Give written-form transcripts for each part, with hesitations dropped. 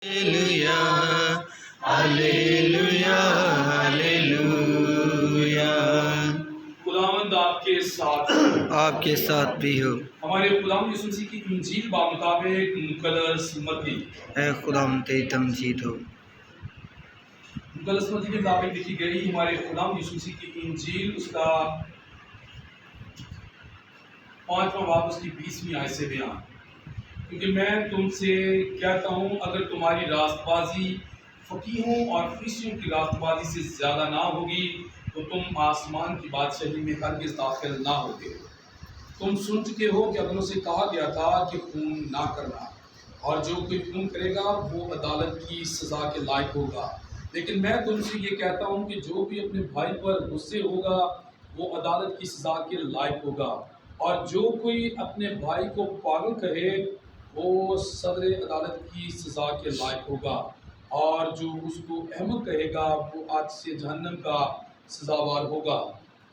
Hallelujah hallelujah hallelujah. खुदावंद आपके साथ भी हो। हमारे खुदावंद यीशु मसीह की इंजील बामुताबिक मुकद्दस मत्ती खुदावंद तेरी तमजीद हो। मुकद्दस मत्ती के मुताबिक लिखी गई हमारे खुदावंद यीशु मसीह की इंजील उसका 5वां बाब उसकी 20वीं आयत से बयान। क्योंकि मैं तुमसे कहता हूँ, अगर तुम्हारी रास्तबाजी फकीहों और फरीसियों की रास्तबाजी से ज़्यादा ना होगी तो तुम आसमान की बादशाही में हरगिज़ दाखिल ना होगे। तुम सुन चुके हो कि अगलों से कहा गया था कि खून ना करना, और जो कोई खून करेगा वो अदालत की सज़ा के लायक होगा। लेकिन मैं तुमसे ये कहता हूँ कि जो भी अपने भाई पर गुस्से होगा वो अदालत की सज़ा के लायक होगा, और जो कोई अपने भाई को पागल कहे वो सदर अदालत की सज़ा के लायक होगा, और जो उसको अहमद कहेगा वो आग से जहन्नम का सज़ावार होगा।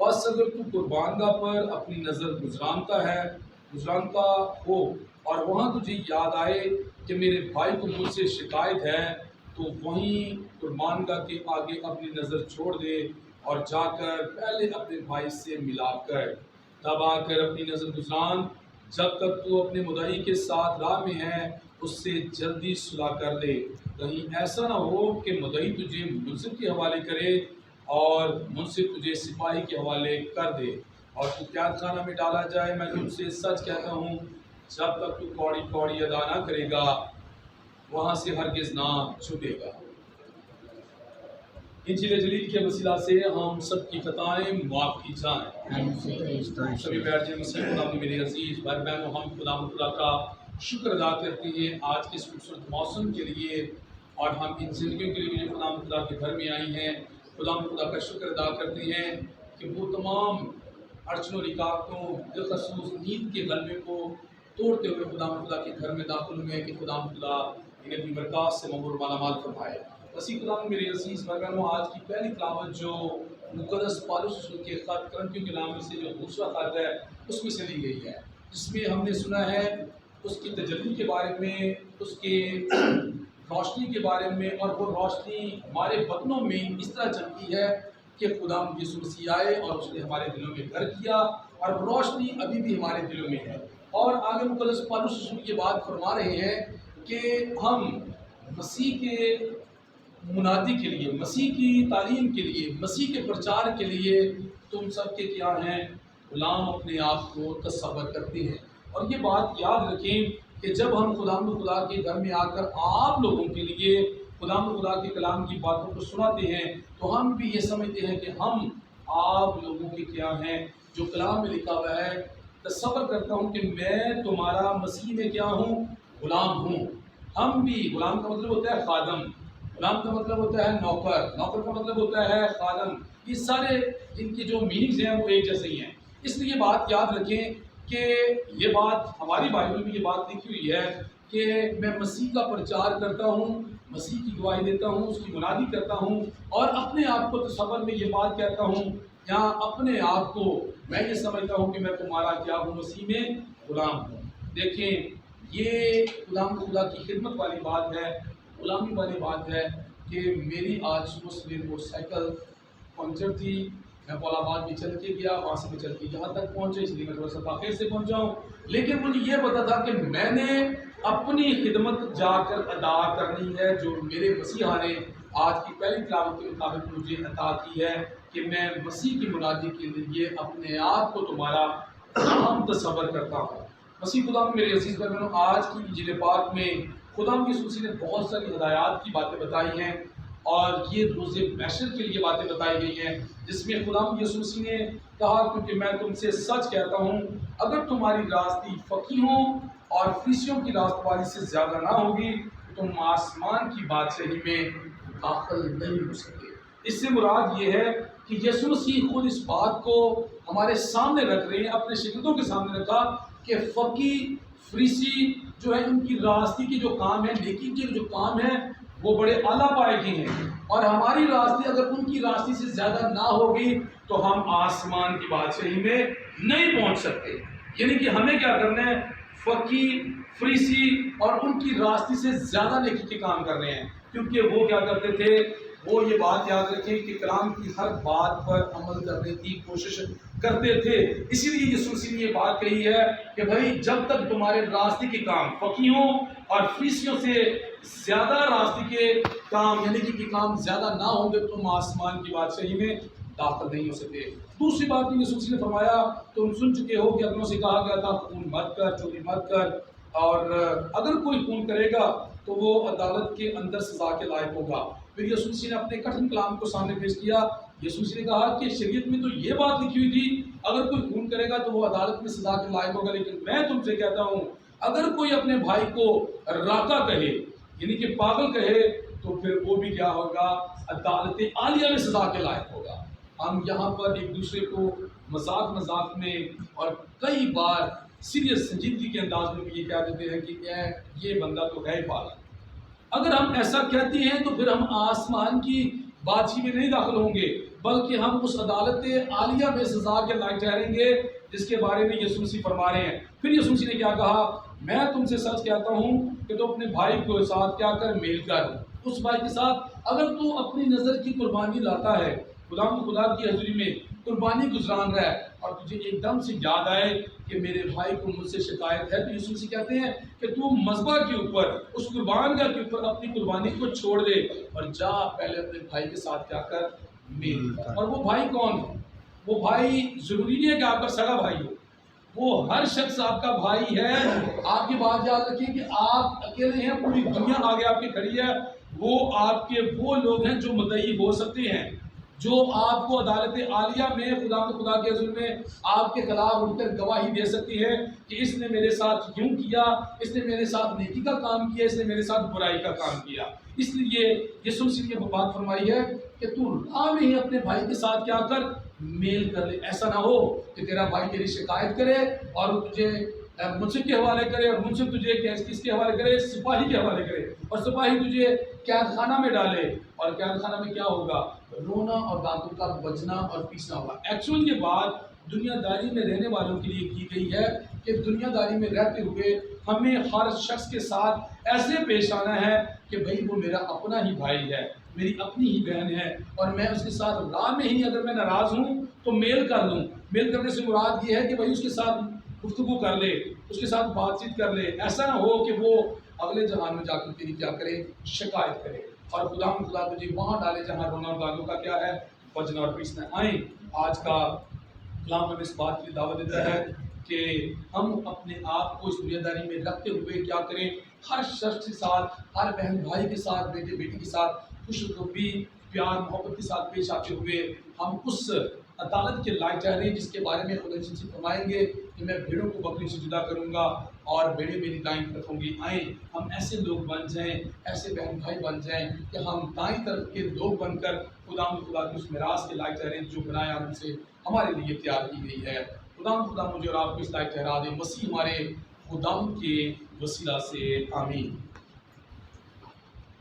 बस अगर तू कुर्बानगाह पर अपनी नज़र गुजरानता हो और वहाँ तुझे याद आए कि मेरे भाई को मुझसे शिकायत है, तो वहीं कुर्बानगाह के आगे अपनी नज़र छोड़ दे और जाकर पहले अपने भाई से मिलाप कर, तब आकर अपनी नज़र गुजरान। जब तक तू अपने मुद्दई के साथ राह में है उससे जल्दी सुलह कर दे। कहीं ऐसा ना हो कि मुद्दई तुझे मुंसिफ के हवाले करे और मुंसिफ तुझे सिपाही के हवाले कर दे और तू कैद खाना में डाला जाए। मैं तुमसे सच कहता हूँ, जब तक तू कौड़ी कौड़ी अदा ना करेगा वहाँ से हरगिज़ ना छूटेगा। इंजील जलील के वसीला से हम सब की खताएं माफ़ की जाएं। सभी बैठ जाए। मसीह खुदा में मेरे अजीज भाई बहनों, हम खुदा का शुक्र अदा करते हैं आज के इस खूबसूरत मौसम के लिए, और हम इन ज़िंदगियों के लिए जो खुदा के घर में आई हैं। खुदा का शुक्र अदा करते हैं कि वो तमाम अड़चनों रुकावटों बिलखसूस नींद के गलबे को तोड़ते हुए खुदा के घर में दाखिल हुए कि खुदा इन्हें अपनी बरकत से ममूर मालामाल फरमाए। वसी खुदा मेरे अजीज़ बहनों, आज की पहली तिलावत जो मुकद्दस पौलुस के खत करंथियों के नाम से जो दूसरा खत है उसमें से ली गई है, जिसमें हमने सुना है उसकी तजल्ली के बारे में, उसके रोशनी के बारे में, और वो रोशनी हमारे बदनों में इस तरह चमकी है कि खुदा यीशु मसीह आए और उसने हमारे दिलों में घर किया, और रोशनी अभी भी हमारे दिलों में है। और आगे मुकद्दस पौलुस ये बात फरमा रहे हैं कि हम मसीह के मुनादी के लिए, मसीह की तालीम के लिए, मसीह के प्रचार के लिए तुम सबके क्या हैं, गुलाम अपने आप को तसव्वुर करते हैं। और ये बात याद रखें कि जब हम खुदा के घर में आकर आप लोगों के लिए खुदा के कलाम की बातों को सुनाते हैं तो हम भी ये समझते हैं कि हम आप लोगों के क्या हैं, जो कलाम में लिखा हुआ है। तसव्वुर करता हूँ कि मैं तुम्हारा मसीह में क्या हूँ, गुलाम हूँ। हम भी, गुलाम का मतलब होता है खादम, गुलाम का मतलब होता है नौकर, नौकर का मतलब होता है खादम। ये सारे इनके जो मीनिंग्स हैं वो एक जैसे ही हैं। इसलिए ये बात याद रखें कि ये बात हमारी बाइबल में ये बात लिखी हुई है कि मैं मसीह का प्रचार करता हूँ, मसीह की गवाही देता हूँ, उसकी मुनादी करता हूँ, और अपने आप को तसव्वुर में ये बात कहता हूँ, या अपने आप को मैं ये समझता हूँ कि मैं तुम्हारा क्या हूँ, मसीह में गुलाम हूँ। देखें, ये खुदा की खिदमत वाली बात है, गुलामी वाली बात है कि मेरी आज सुबह सवेरे मोटरसाइकिल पंचर थी, मैं पौलाबाद में चल के गया, वहाँ से मैं चल के यहाँ तक पहुँचे, इसलिए मैं थोड़ा सा ताख़ीर से पहुँचा हूँ। लेकिन मुझे ये पता था कि मैंने अपनी खिदमत जाकर अदा करनी है जो मेरे मसीहा ने आज की पहली तिलावत के मुताबिक मुझे अता की है कि मैं मसीह की मुनादी के लिए अपने आप को तुम्हारा नाम तसव्वुर करता हूँ। मसीह खुदा में मेरे अजीज़ बहनों, आज की इंजील पाक में खुदा यीशु मसीह ने बहुत सारी हिदायत की बातें बताई हैं, और ये रोज़े महशर के लिए बातें बताई गई हैं, जिसमें खुदा यीशु मसीह ने कहा, क्योंकि मैं तुमसे सच कहता हूँ, अगर तुम्हारी रास्ती फकीहों और फरीसियों की रास्तबाजी से ज़्यादा ना होगी तो तुम आसमान की बादशाही में दाखिल नहीं हो सकते। इससे मुराद ये है कि यीशु मसीह खुद इस बात को हमारे सामने रख रहे हैं, अपने शिगिर्दों के सामने रखा कि फ़की फरीसी जो है उनकी रास्ते की जो काम है, नेकी के जो काम है वो बड़े आला पाए गए हैं, और हमारी रास्ते अगर उनकी रास्ते से ज़्यादा ना होगी तो हम आसमान की बादशाही में नहीं पहुंच सकते। यानी कि हमें क्या करना है, فقی، فریسی اور ان کی راستی سے زیادہ نیکی کے کام کر رہے ہیں، کیونکہ وہ کیا کرتے تھے، وہ یہ بات یاد رکھیں کہ کلام کی ہر بات پر عمل کرنے کی کوشش کرتے تھے۔ اسی لیے یسوع مسیح نے یہ بات کہی ہے کہ بھائی جب تک تمہارے راستے کے کام فقیوں اور فریسیوں سے زیادہ راستے کے کام یعنی کہ کام زیادہ نہ ہوں گے، تم آسمان کی بادشاہی میں داخل نہیں ہو سکتے۔ دوسری بات بھی یسوع مسیح نے فرمایا، تم سن چکے ہو کہ اپنوں سے کہا گیا تھا خون مت کر، چوری مت کر، اور اگر کوئی خون کرے گا تو وہ عدالت کے اندر سزا کے لائق ہوگا۔ پھر یسوع مسیح نے اپنے کٹھن کلام کو سامنے پیش کیا۔ یسوع مسیح نے کہا کہ شریعت میں تو یہ بات لکھی ہوئی تھی، اگر کوئی خون کرے گا تو وہ عدالت میں سزا کے لائق ہوگا، لیکن میں تم سے کہتا ہوں اگر کوئی اپنے بھائی کو راکا کہے یعنی کہ پاگل کہے تو پھر وہ بھی کیا ہوگا، عدالت عالیہ میں سزا کے لائق ہوگا۔ ہم یہاں پر ایک دوسرے کو مذاق میں اور کئی بار سیریس سنجیدگی کے انداز میں بھی یہ کہہ دیتے ہیں کہ یہ بندہ تو ہے پاگل۔ اگر ہم ایسا کہتے ہیں تو پھر ہم آسمان کی بادشاہی میں نہیں داخل ہوں گے، بلکہ ہم اس عدالت عالیہ میں سزا کے لائق ٹھہریں گے جس کے بارے میں یسوع مسیح فرما رہے ہیں۔ پھر یسوع مسیح نے کیا کہا، میں تم سے سچ کہتا ہوں کہ تو اپنے بھائی کے ساتھ کیا کر، میل کر۔ اس بھائی کے ساتھ اگر تو اپنی نظر کی قربانی لاتا ہے، خدا کی حضوری میں قربانی گزران رہا ہے، اور تجھے ایک دم سے یاد آئے کہ میرے بھائی کو مجھ سے شکایت ہے، تو یسوع مسیح کہتے ہیں کہ تو مذبح کے اوپر، اس قربان گاہ کے اوپر اپنی قربانی کو چھوڑ دے اور جا پہلے اپنے بھائی کے ساتھ کیا کر، میل کر۔ اور وہ بھائی کون ہے؟ وہ بھائی ضروری نہیں ہے کہ آپ کا سگا بھائی ہو، وہ ہر شخص آپ کا بھائی ہے۔ آپ کی بات یاد رکھیں کہ آپ اکیلے ہیں، پوری دنیا آگے آپ کی کھڑی ہے، وہ آپ کے وہ لوگ ہیں جو مدعی ہو سکتے ہیں، جو آپ کو عدالت عالیہ میں خدا کے حضور میں آپ کے خلاف اٹھ کر گواہی دے سکتی ہے کہ اس نے میرے ساتھ یوں کیا، اس نے میرے ساتھ نیکی کا کام کیا، اس نے میرے ساتھ برائی کا کام کیا۔ اس لیے یسوع مسیح نے بات فرمائی ہے کہ تو راہ میں ہی اپنے بھائی کے ساتھ کیا کر، میل کر لے۔ ایسا نہ ہو کہ تیرا بھائی تیری شکایت کرے اور تجھے منصف کے حوالے کرے، اور منصف تجھے کس کے حوالے کرے، سپاہی کے حوالے کرے، اور سپاہی تجھے قید خانہ میں ڈالے، اور قید خانہ میں کیا ہوگا، رونا اور دانتوں کا بجنا اور پیسنا ہوگا۔ ایکچوئل یہ بات دنیا داری میں رہنے والوں کے لیے کی گئی ہے کہ دنیا داری میں رہتے ہوئے ہمیں ہر شخص کے ساتھ ایسے پیش آنا ہے کہ بھئی وہ میرا اپنا ہی بھائی ہے، میری اپنی ہی بہن ہے، اور میں اس کے ساتھ راہ میں ہی اگر میں ناراض ہوں تو میل کر لوں۔ میل کرنے سے مراد یہ ہے کہ بھئی اس کے ساتھ گفتگو کر لے، اس کے ساتھ بات چیت کر لے۔ ایسا نہ ہو کہ وہ اگلے جہان میں جا کر تیری کیا کرے، شکایت کرے، اور خدا تجھے وہاں ڈالے جہاں رونا اور دانتوں کا کیا ہے، بجنا اور پیسنا۔ آئیں، آج کا کلام ہمیں اس بات کی دعوت دیتا ہے کہ ہم اپنے آپ کو اس دنیا داری میں رکھتے ہوئے کیا کریں، ہر شخص کے ساتھ، ہر بہن بھائی کے ساتھ، بیٹے بیٹی کے ساتھ خوش روبی، پیار محبت کے ساتھ پیش آتے ہوئے ہم اس عدالت کے لائق ٹھہریں جس کے بارے میں خدا سے فرمائیں گے کہ میں بھیڑوں کو بکریوں سے جدا کروں گا اور بھیڑیں میری دائیں طرف ہوں گی۔ آئیں ہم ایسے لوگ بن جائیں، ایسے بہن بھائی بن جائیں کہ ہم دائیں طرف کے لوگ بن کر خدا کی اس میراث کے لائق ٹھہریں جو بنائے آدم سے ہمارے لیے تیار کی گئی ہے۔ خدا مجھے اور آپ کو اس لائق ٹھہرا دے، مسیح ہمارے خدا کے وسیلہ سے، آمین۔